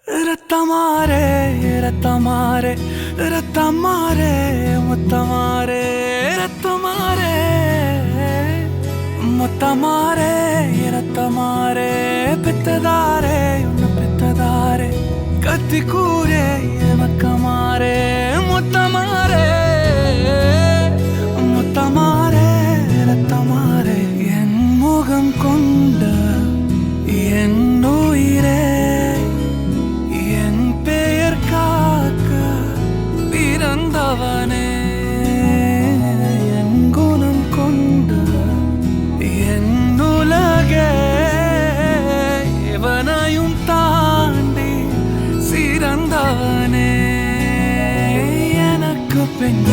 ரத்தமாரே ரத்தமாரே ரத்தமாரே முத்தமாரே ரத்தமாரே முத்தமாரே ரத்தமாரே பித்ததாரே உன்ன பித்ததாரே கத்தி கூரே மக்கமாரே முத்தமாரே முத்தமாரே ரத்தமாரே என் முகம் கொண்ட என் உயிரே பிறந்தவனே என் குணம் கொண்டு என் உலகே இவனையும் தாண்டி சிறந்தவனே எனக்கு பெண்